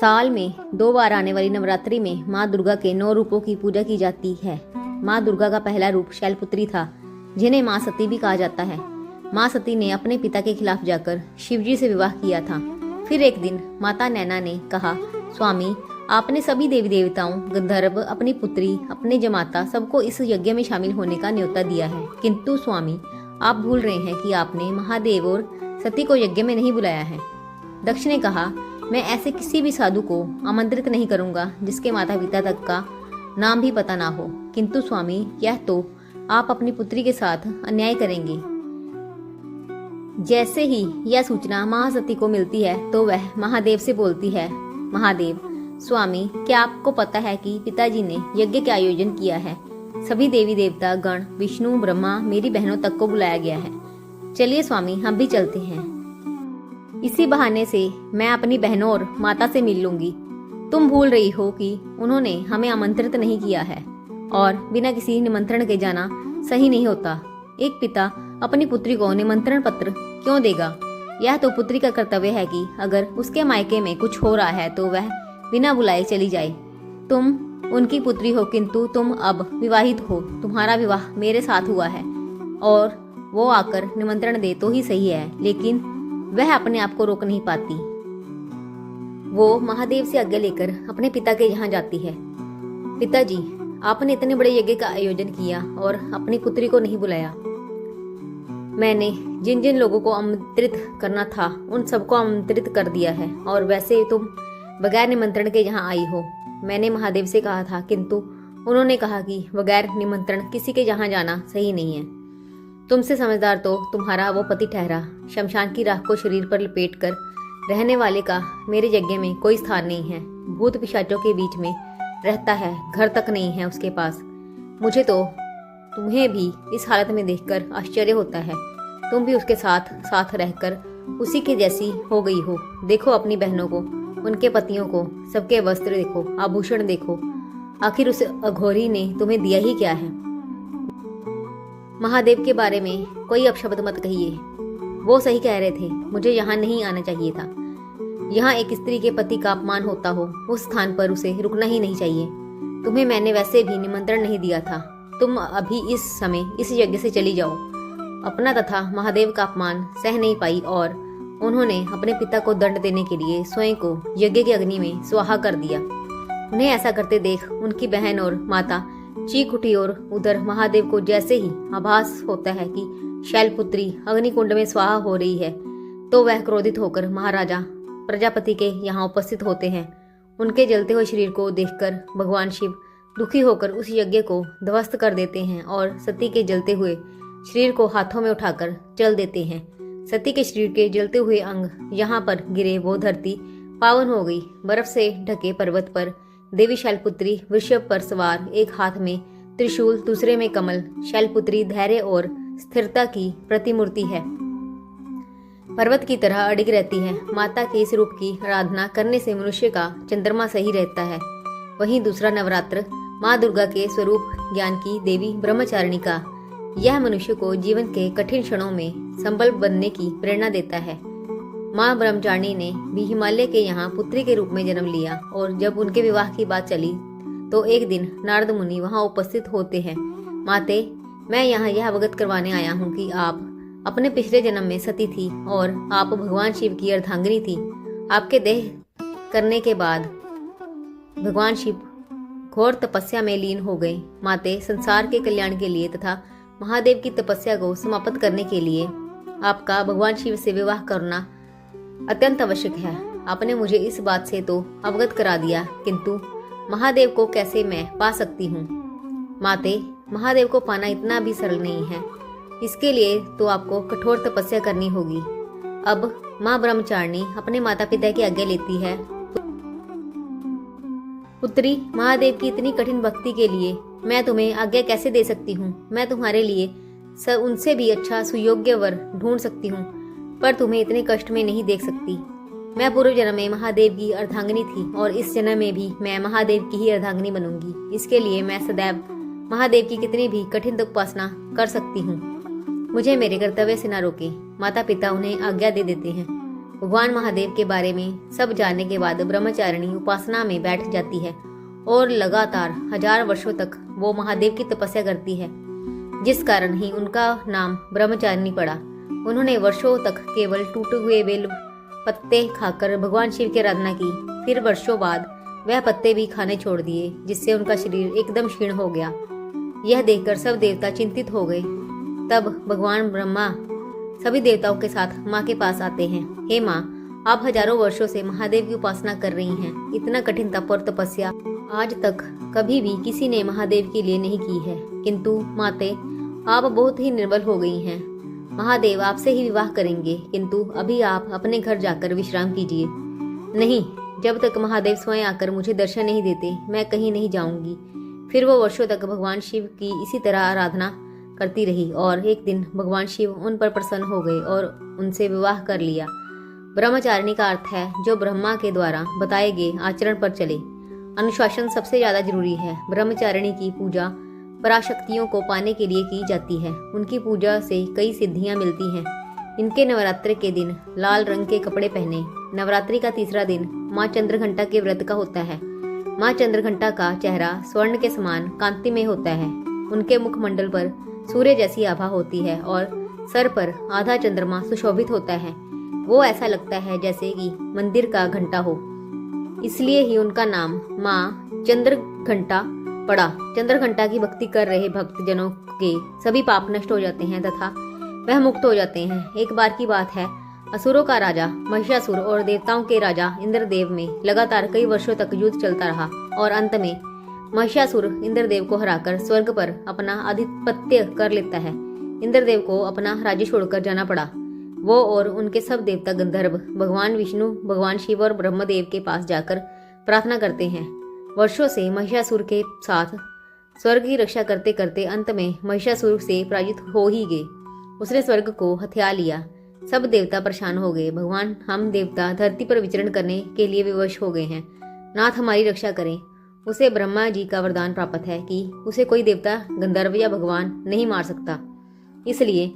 साल में 2 बार आने वाली नवरात्रि में माँ दुर्गा के 9 रूपों की पूजा की जाती है। माँ दुर्गा का पहला रूप शैलपुत्री था, जिन्हें माँ सती भी कहा जाता है। माँ सती ने अपने पिता के खिलाफ जाकर शिवजी से विवाह किया था। फिर एक दिन माता नैना ने कहा, स्वामी, आपने सभी देवी देवताओं, गंधर्व, अपनी पुत्री, अपने जमाता सबको इस यज्ञ में शामिल होने का न्योता दिया है, किंतु स्वामी, आप भूल रहे हैं कि आपने महादेव और सती को यज्ञ में नहीं बुलाया है। दक्ष ने कहा, मैं ऐसे किसी भी साधु को आमंत्रित नहीं करूंगा जिसके माता पिता तक का नाम भी पता ना हो, किंतु स्वामी, यह तो आप अपनी पुत्री के साथ अन्याय करेंगे। जैसे ही यह सूचना महासती को मिलती है तो वह महादेव से बोलती है, महादेव, स्वामी, क्या आपको पता है कि पिताजी ने यज्ञ का आयोजन किया है? सभी देवी देवता गण, विष्णु, ब्रह्मा, मेरी बहनों तक को बुलाया गया है। चलिए स्वामी, हम भी चलते हैं। इसी बहाने से मैं अपनी बहनों और माता से मिल लूंगी। तुम भूल रही हो कि उन्होंने हमें आमंत्रित नहीं किया है और बिना किसी निमंत्रण के जाना सही नहीं होता। एक पिता अपनी पुत्री को निमंत्रण पत्र क्यों देगा? यह तो पुत्री का कर्तव्य है कि अगर उसके मायके में कुछ हो रहा है तो वह बिना बुलाए चली जाए। तुम उनकी पुत्री हो, किंतु तुम अब विवाहित हो, तुम्हारा विवाह मेरे साथ हुआ है और वो आकर निमंत्रण दे तो ही सही है, लेकिन वह अपने आप को रोक नहीं पाती। वो महादेव से आज्ञा लेकर अपने पिता के यहाँ जाती है। पिताजी, आपने इतने बड़े यज्ञ का आयोजन किया और अपनी पुत्री को नहीं बुलाया। मैंने जिन जिन लोगों को आमंत्रित करना था उन सबको आमंत्रित कर दिया है और वैसे तुम बगैर निमंत्रण के यहाँ आई हो। मैंने महादेव से कहा था, किंतु उन्होंने कहा कि बगैर निमंत्रण किसी के यहाँ जाना सही नहीं है। तुमसे समझदार तो तुम्हारा वो पति ठहरा। शमशान की राख को शरीर पर लपेट कर रहने वाले का मेरे यज्ञ में कोई स्थान नहीं है। भूत पिशाचों के बीच में रहता है, घर तक नहीं है उसके पास। मुझे तो तुम्हें भी इस हालत में देखकर आश्चर्य होता है। तुम भी उसके साथ साथ रहकर उसी के जैसी हो गई हो। देखो अपनी बहनों को, उनके पतियों को, सबके वस्त्र देखो, आभूषण देखो। आखिर उस अघोरी ने तुम्हें दिया ही क्या है? महादेव के बारे में कोई अपशब्द मत कहिए। वो सही कह रहे थे, मुझे यहाँ नहीं आना चाहिए था। यहाँ एक स्त्री के पति का अपमान होता हो, उस स्थान पर उसे रुकना ही नहीं चाहिए। तुम्हें मैंने वैसे भी निमंत्रण नहीं दिया था। तुम अभी इस समय इस यज्ञ से चली जाओ। अपना तथा महादेव का अपमान सह नहीं पाई और उन्होंने अपने पिता को दंड देने के लिए स्वयं को यज्ञ की अग्नि में स्वाहा कर दिया। उन्हें ऐसा करते देख उनकी बहन और माता चीख उठी और उधर महादेव को जैसे ही आभास होता है कि शैलपुत्री अग्निकुंड में स्वाहा हो रही है तो वह क्रोधित होकर महाराजा प्रजापति के यहाँ उपस्थित होते हैं। उनके जलते हुए शरीर को देखकर भगवान शिव दुखी होकर उस यज्ञ को ध्वस्त कर देते हैं और सती के जलते हुए शरीर को हाथों में उठाकर चल देते हैं। सती के शरीर के जलते हुए अंग यहाँ पर गिरे, वो धरती पावन हो गई। बर्फ से ढके पर्वत पर देवी शैलपुत्री वृषभ पर सवार, एक हाथ में त्रिशूल, दूसरे में कमल। शैलपुत्री धैर्य और स्थिरता की प्रतिमूर्ति है, पर्वत की तरह अडिग रहती है। माता के इस रूप की आराधना करने से मनुष्य का चंद्रमा सही रहता है। वहीं दूसरा नवरात्र माँ दुर्गा के स्वरूप ज्ञान की देवी ब्रह्मचारिणी का, यह मनुष्य को जीवन के कठिन क्षणों में संबल बनने की प्रेरणा देता है। माँ ब्रह्मचारिणी ने भी हिमालय के यहाँ पुत्री के रूप में जन्म लिया और जब उनके विवाह की बात चली तो एक दिन नारद मुनि वहाँ उपस्थित होते हैं। माते, मैं यहाँ यह अवगत करवाने आया हूँ कि आप अपने पिछले जन्म में सती थी और आप भगवान शिव की अर्धांगिनी थी। आपके देह करने के बाद भगवान शिव घोर तपस्या में लीन हो गए। माते, संसार के कल्याण के लिए तथा महादेव की तपस्या को समाप्त करने के लिए आपका भगवान शिव से विवाह करना अत्यंत आवश्यक है। आपने मुझे इस बात से तो अवगत करा दिया, किंतु महादेव को कैसे मैं पा सकती हूँ? माते, महादेव को पाना इतना भी सरल नहीं है। इसके लिए तो आपको कठोर तपस्या करनी होगी। अब माँ ब्रह्मचारिणी अपने माता पिता की आज्ञा लेती है। पुत्री, महादेव की इतनी कठिन भक्ति के लिए मैं तुम्हें आज्ञा कैसे दे सकती हूँ? मैं तुम्हारे लिए उनसे भी अच्छा सुयोग्य वर ढूंढ सकती हूँ, पर तुम्हें इतने कष्ट में नहीं देख सकती। मैं पूर्व जन्म में महादेव की अर्धांगिनी थी और इस जन्म में भी मैं महादेव की ही अर्धांगिनी बनूंगी। इसके लिए मैं सदैव महादेव की कितनी भी कठिन उपासना कर सकती हूँ। मुझे मेरे कर्तव्य से न रोके। माता पिता उन्हें आज्ञा दे देते हैं। भगवान महादेव के बारे में सब जानने के बाद ब्रह्मचारिणी उपासना में बैठ जाती है और लगातार 1000 वर्षों तक वो महादेव की तपस्या करती है, जिस कारण ही उनका नाम ब्रह्मचारिणी पड़ा। उन्होंने वर्षों तक केवल टूटे हुए बेल पत्ते खाकर भगवान शिव की आराधना की। फिर वर्षों बाद वह पत्ते भी खाने छोड़ दिए, जिससे उनका शरीर एकदम क्षीण हो गया। यह देखकर सब देवता चिंतित हो गए। तब भगवान ब्रह्मा सभी देवताओं के साथ माँ के पास आते हैं। हे माँ, आप हजारों वर्षों से महादेव की उपासना कर रही हैं। इतना कठिन तप और तपस्या आज तक कभी भी किसी ने महादेव के लिए नहीं की है, किंतु माते आप बहुत ही निर्बल हो गई हैं। महादेव आपसे ही विवाह करेंगे, किंतु अभी आप अपने घर जाकर विश्राम कीजिए। नहीं, जब तक महादेव स्वयं आकर मुझे दर्शन नहीं देते मैं कहीं नहीं जाऊंगी। फिर वो वर्षों तक भगवान शिव की इसी तरह आराधना करती रही और एक दिन भगवान शिव उन पर प्रसन्न हो गए और उनसे विवाह कर लिया। ब्रह्मचारिणी का अर्थ है जो ब्रह्मा के द्वारा बताए गए आचरण पर चले। अनुशासन सबसे ज्यादा जरूरी है। ब्रह्मचारिणी की पूजा पराशक्तियों को पाने के लिए की जाती है। उनकी पूजा से कई सिद्धियां मिलती हैं। इनके नवरात्रि के दिन लाल रंग के कपड़े पहने। नवरात्रि का तीसरा दिन माँ चंद्रघंटा के व्रत का होता है। माँ चंद्रघंटा का चेहरा स्वर्ण के समान कांतिमय होता है। उनके मुखमंडल पर सूर्य जैसी आभा होती है और सर पर आधा चंद्रमा सुशोभित होता है। वो ऐसा लगता है जैसे कि मंदिर का घंटा हो। इसलिए ही उनका नाम माँ चंद्रघंटा पड़ा। चंद्रघंटा की भक्ति कर रहे भक्त जनों के सभी पाप नष्ट हो जाते हैं तथा वह मुक्त हो जाते हैं। एक बार की बात है, असुरों का राजा महिषासुर और देवताओं के राजा इंद्रदेव में लगातार कई वर्षों तक युद्ध चलता रहा और अंत में महिषासुर इंद्रदेव को हराकर स्वर्ग पर अपना आधिपत्य कर लेता है। इंद्रदेव को अपना राज्य छोड़कर जाना पड़ा। वो और उनके सब देवता गंधर्व भगवान विष्णु, भगवान शिव और ब्रह्मदेव के पास जाकर प्रार्थना करते हैं। वर्षों से महिषासुर के साथ स्वर्ग की रक्षा करते करते अंत में महिषासुर से पराजित हो ही गए। उसने स्वर्ग को हथिया लिया। सब देवता परेशान हो गए। भगवान, हम देवता धरती पर विचरण करने के लिए विवश हो गए हैं। नाथ हमारी रक्षा करें। उसे ब्रह्मा जी का वरदान प्राप्त है कि उसे कोई देवता, गंधर्व या भगवान नहीं मार सकता। इसलिए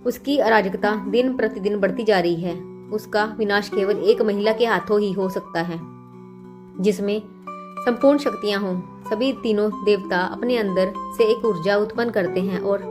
उसकी अराजकता दिन प्रतिदिन बढ़ती जा रही है। उसका विनाश केवल एक महिला के हाथों ही हो सकता है, जिसमें संपूर्ण शक्तियां हों। सभी तीनों देवता अपने अंदर से एक ऊर्जा उत्पन्न करते हैं और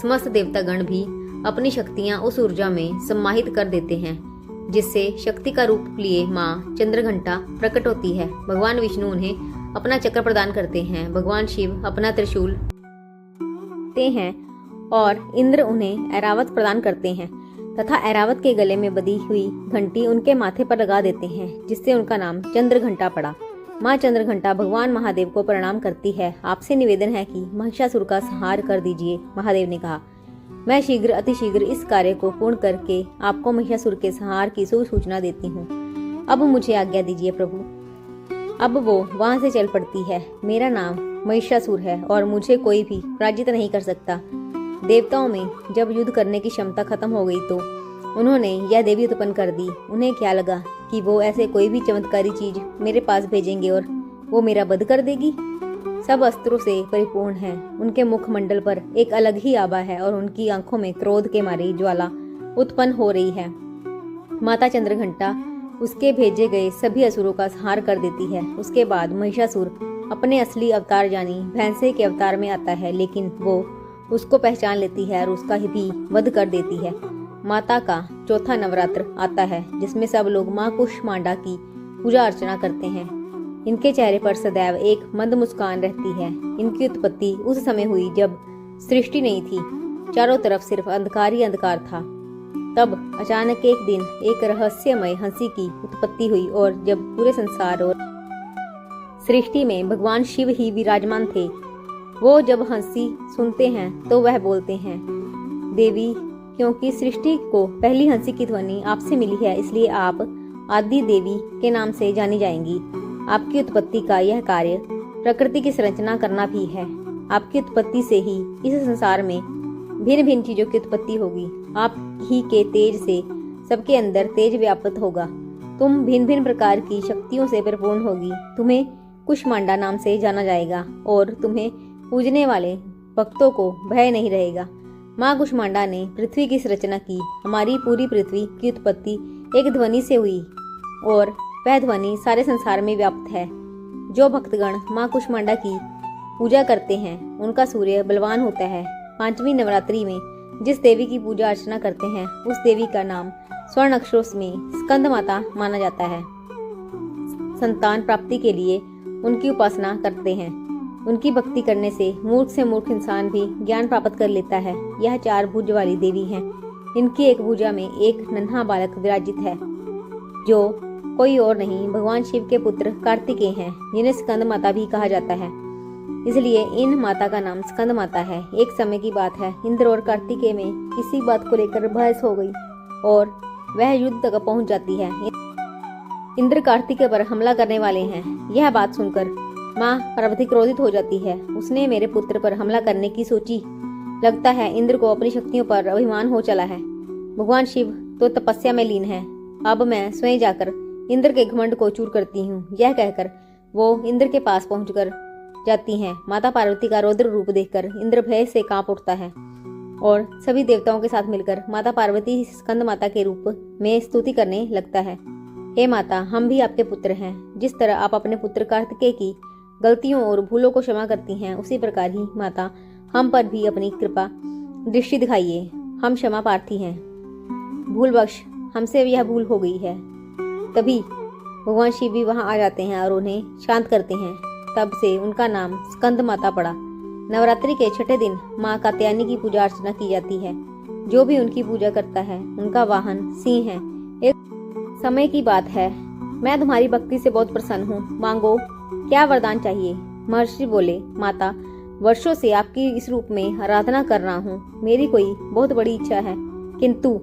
समस्त देवतागण भी अपनी शक्तियां उस ऊर्जा में सम्माहित कर देते हैं, जिससे शक्ति का रूप लिए माँ चंद्रघंटा प्रकट होती है। भगवान विष्णु उन्हें अपना चक्र प्रदान करते हैं। भगवान शिव अपना त्रिशूल देते हैं और इंद्र उन्हें ऐरावत प्रदान करते हैं तथा ऐरावत के गले में बंधी हुई घंटी उनके माथे पर लगा देते हैं, जिससे उनका नाम चंद्रघंटा पड़ा। माँ चंद्रघंटा भगवान महादेव को प्रणाम करती है। आपसे निवेदन है कि महिषासुर का संहार कर दीजिए। महादेव ने कहा, मैं शीघ्र अतिशीघ्र इस कार्य को पूर्ण करके आपको महिषासुर के संहार की सूचना देती हूँ। अब मुझे आज्ञा दीजिए प्रभु। अब वो वहाँ से चल पड़ती है। मेरा नाम महिषासुर है और मुझे कोई भी पराजित नहीं कर सकता। देवताओं में जब युद्ध करने की क्षमता खत्म हो गई तो उन्होंने यह देवी उत्पन्न कर दी। उन्हें क्या लगा कि वो ऐसे कोई भी चमत्कारी चीज मेरे पास भेजेंगे और वो मेरा वध कर देगी। सब अस्त्रों से परिपूर्ण है। उनके मुखमंडल पर एक अलग ही आभा है और उनकी आंखों में क्रोध के मारे ज्वाला उत्पन्न हो रही है। माता चंद्रघंटा उसके भेजे गए सभी असुरों का संहार कर देती है। उसके बाद महिषासुर अपने असली अवतार यानी भैंसे के अवतार में आता है, लेकिन वो उसको पहचान लेती है और उसका भी वध कर देती है। माता का चौथा नवरात्र आता है, जिसमें सब लोग माँ कुष्मांडा की पूजा अर्चना करते हैं। इनके चेहरे पर सदैव एक मंद मुस्कान रहती है। इनकी उत्पत्ति उस समय हुई जब सृष्टि नहीं थी, चारों तरफ सिर्फ अंधकार ही अंधकार था। तब अचानक एक दिन एक रहस्यमय हंसी की उत्पत्ति हुई और जब पूरे संसार और सृष्टि में भगवान शिव ही विराजमान थे, वो जब हंसी सुनते हैं तो वह बोलते हैं, देवी, क्योंकि सृष्टि को पहली हंसी की ध्वनि आपसे मिली है, इसलिए आप आदि देवी के नाम से जानी जाएंगी। आपकी उत्पत्ति का यह कार्य प्रकृति की संरचना करना भी है। आपकी उत्पत्ति से ही इस संसार में भिन्न भिन्न चीजों की उत्पत्ति होगी। आप ही के तेज से सबके अंदर तेज व्याप्त होगा। तुम भिन्न भिन्न प्रकार की शक्तियों से परिपूर्ण होगी। तुम्हें कुष्मांडा नाम से जाना जाएगा और तुम्हें पूजने वाले भक्तों को भय नहीं रहेगा। माँ कुष्मांडा ने पृथ्वी की संरचना की। हमारी पूरी पृथ्वी की उत्पत्ति एक ध्वनि से हुई और वह ध्वनि सारे संसार में व्याप्त है। जो भक्तगण माँ कुष्मांडा की पूजा करते हैं उनका सूर्य बलवान होता है। 5वीं नवरात्रि में जिस देवी की पूजा अर्चना करते हैं उस देवी का नाम स्वर्ण अक्षरों में स्कंद माता माना जाता है। संतान प्राप्ति के लिए उनकी उपासना करते हैं। उनकी भक्ति करने से मूर्ख इंसान भी ज्ञान प्राप्त कर लेता है। यह 4 भुज वाली देवी हैं। इनकी एक भुजा में एक नन्हा बालक विराजित है जो कोई और नहीं भगवान शिव के पुत्र कार्तिकेय हैं, जिन्हें स्कंद माता भी कहा जाता है। इसलिए इन माता का नाम स्कंद माता है। एक समय की बात है, इंद्र और कार्तिकेय में किसी बात को लेकर बहस हो गई और वह युद्ध तक पहुंच जाती है। इंद्र कार्तिकेय पर हमला करने वाले हैं। यह बात सुनकर माँ पार्वती क्रोधित हो जाती है। उसने मेरे पुत्र पर हमला करने की सोची। लगता है इंद्र को अपनी शक्तियों पर अभिमान हो चला है। भगवान शिव तो तपस्या में लीन है। अब मैं स्वयं जाकर इंद्र के घमंड को चूर करती हूँ। यह कहकर वो इंद्र के पास पहुंचकर जाती हैं। माता पार्वती का रौद्र रूप देखकर इंद्र भय से कांप उठता है और सभी देवताओं के साथ मिलकर माता पार्वती स्कंद माता के रूप में स्तुति करने लगता है। हे माता, हम भी आपके पुत्र हैं। जिस तरह आप अपने पुत्र कार्तिकेय की गलतियों और भूलों को क्षमा करती हैं, उसी प्रकार ही माता हम पर भी अपनी कृपा दृष्टि दिखाइए। हम क्षमा प्रार्थी हैं। भूलवश हमसे यह भूल हो गई है। तभी भगवान शिव भी वहां आ जाते हैं और उन्हें शांत करते हैं। तब से उनका नाम स्कंद माता पड़ा। नवरात्रि के 6ठे दिन माँ कात्यायनी की पूजा अर्चना की जाती है। जो भी उनकी पूजा करता है उनका वाहन सिंह है। एक समय की बात है, मैं तुम्हारी भक्ति से बहुत प्रसन्न हूँ, मांगो क्या वरदान चाहिए। महर्षि बोले, माता, वर्षों से आपकी इस रूप में आराधना कर रहा हूँ। मेरी कोई बहुत बड़ी इच्छा है, किंतु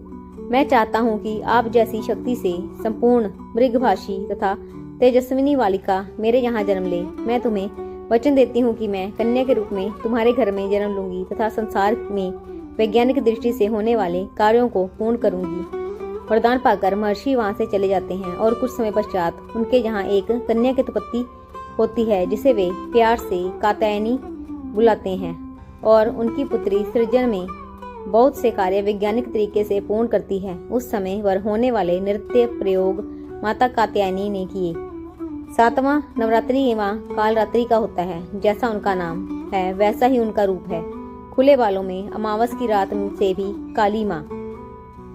मैं चाहता हूँ कि आप जैसी शक्ति से संपूर्ण मृगभाषी तथा तेजस्विनी बालिका मेरे यहाँ जन्म ले। मैं तुम्हें वचन देती हूँ कि मैं कन्या के रूप में तुम्हारे घर में जन्म लूंगी तथा संसार में वैज्ञानिक दृष्टि से होने वाले कार्यों को पूर्ण करूंगी। वरदान पाकर महर्षि वहाँ से चले जाते हैं और कुछ समय पश्चात उनके यहाँ एक कन्या की उत्पत्ति होती है, जिसे वे प्यार से कात्यायनी बुलाते हैं और उनकी पुत्री सृजन में बहुत से कार्य वैज्ञानिक तरीके से पूर्ण करती है। उस समय पर होने वाले नृत्य प्रयोग माता कात्यायनी ने किए। 7वां नवरात्रि एवं कालरात्रि का होता है। जैसा उनका नाम है वैसा ही उनका रूप है। खुले बालों में अमावस की रात से भी काली माँ।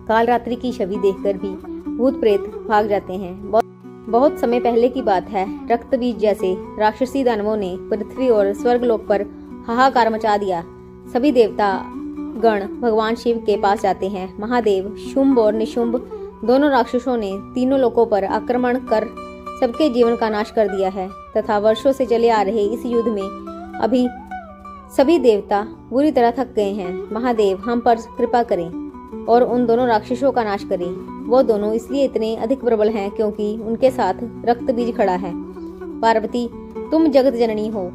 कालरात्रि की छवि देखकर भी भूत प्रेत भाग जाते हैं। बहुत समय पहले की बात है। रक्त बीज जैसे राक्षसी दानवों ने पृथ्वी और स्वर्गलोक पर हाहाकार मचा दिया। सभी देवता गण भगवान शिव के पास जाते हैं। महादेव शुंभ और निशुंभ दोनों राक्षसों ने तीनों लोकों पर आक्रमण कर सबके जीवन का नाश कर दिया है तथा वर्षों से चले आ रहे इस युद्ध में अभी सभी देवता बुरी तरह थक गए हैं। महादेव हम पर कृपा करें और उन दोनों राक्षसों का नाश करें। वो दोनों इसलिए इतने अधिक प्रबल हैं क्योंकि उनके साथ रक्त बीज खड़ा है। पार्वती, तुम जगत जननी हो,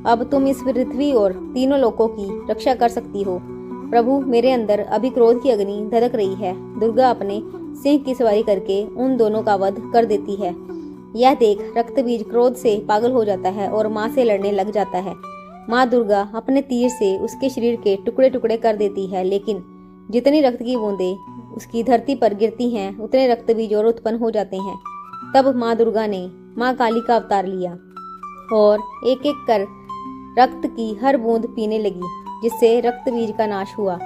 अब तुम इस पृथ्वी और तीनों लोकों की रक्षा कर सकती हो। प्रभु, मेरे अंदर अभी क्रोध की अग्नि धधक रही है। दुर्गा अपने सिंह की सवारी करके उन दोनों का वध कर देती है। यह देख रक्त बीज क्रोध से पागल हो जाता है और माँ से लड़ने लग जाता है। माँ दुर्गा अपने तीर से उसके शरीर के टुकड़े टुकड़े कर देती है, लेकिन जितनी रक्त की बूंदें उसकी धरती पर गिरती हैं उतने रक्त बीज और उत्पन्न हो जाते हैं। तब माँ दुर्गा ने माँ काली का अवतार लिया और एक एक कर रक्त की हर बूंद पीने लगी, जिससे रक्त बीज का नाश हुआ।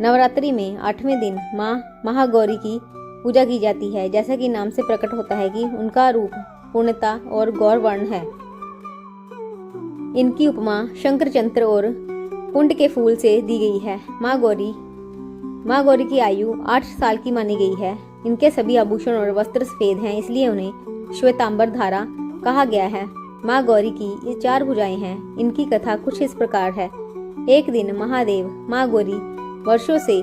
नवरात्रि में 8वें दिन माँ महागौरी की पूजा की जाती है। जैसा कि नाम से प्रकट होता है कि उनका रूप पूर्णता और गौर वर्ण है। इनकी उपमा शंकर चंद्र और कुंड के फूल से दी गई है। माँ गौरी की आयु 8 साल की मानी गई है। इनके सभी आभूषण और वस्त्र सफेद हैं, इसलिए उन्हें श्वेतांबर धारा कहा गया है। माँ गौरी की ये 4 भुजाएं हैं। इनकी कथा कुछ इस प्रकार है। एक दिन महादेव, माँ गौरी वर्षों से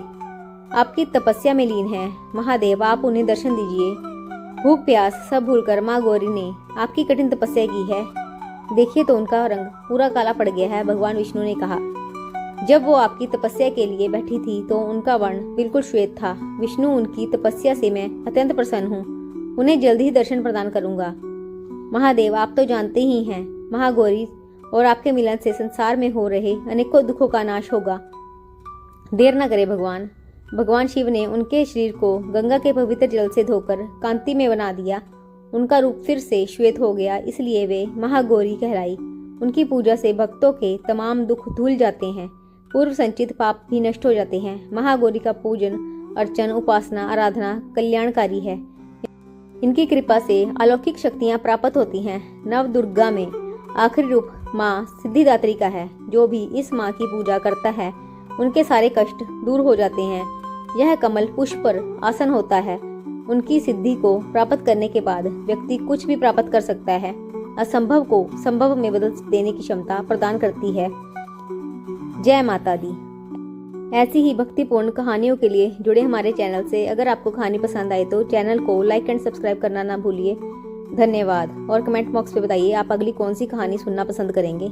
आपकी तपस्या में लीन है। महादेव, आप उन्हें दर्शन दीजिए। भूख प्यास सब भूलकर माँ गौरी ने आपकी कठिन तपस्या की है। देखिए तो उनका रंग पूरा काला पड़ गया है। भगवान विष्णु ने कहा। जब वो आपकी तपस्या के लिए बैठी थी तो उनका वर्ण बिल्कुल श्वेत था। विष्णु, उनकी तपस्या से मैं अत्यंत प्रसन्न हूँ। उन्हें जल्दी ही दर्शन प्रदान करूंगा। महादेव, आप तो जानते ही हैं, महागौरी और आपके मिलन से संसार में हो रहे अनेकों दुखों का नाश होगा। देर न करे भगवान, भगवान शिव ने उनके शरीर को गंगा के पवित्र जल से धोकर कांति में बना दिया। उनका रूप फिर से श्वेत हो गया, इसलिए वे महागौरी कहलाई। उनकी पूजा से भक्तों के तमाम दुख धुल जाते हैं, पूर्व संचित पाप भी नष्ट हो जाते हैं। महागौरी का पूजन, अर्चन, उपासना, आराधना कल्याणकारी है। इनकी कृपा से अलौकिक शक्तियां प्राप्त होती हैं। नव दुर्गा में आखिरी रूप माँ सिद्धिदात्री का है। जो भी इस माँ की पूजा करता है उनके सारे कष्ट दूर हो जाते हैं। यह कमल पुष्प पर आसन होता है। उनकी सिद्धि को प्राप्त करने के बाद व्यक्ति कुछ भी प्राप्त कर सकता है। असंभव को संभव में बदल देने की क्षमता प्रदान करती है। जय माता दी। ऐसी ही भक्तिपूर्ण कहानियों के लिए जुड़े हमारे चैनल से। अगर आपको कहानी पसंद आए तो चैनल को लाइक एंड सब्सक्राइब करना ना भूलिए। धन्यवाद। और कमेंट बॉक्स में बताइए आप अगली कौन सी कहानी सुनना पसंद करेंगे।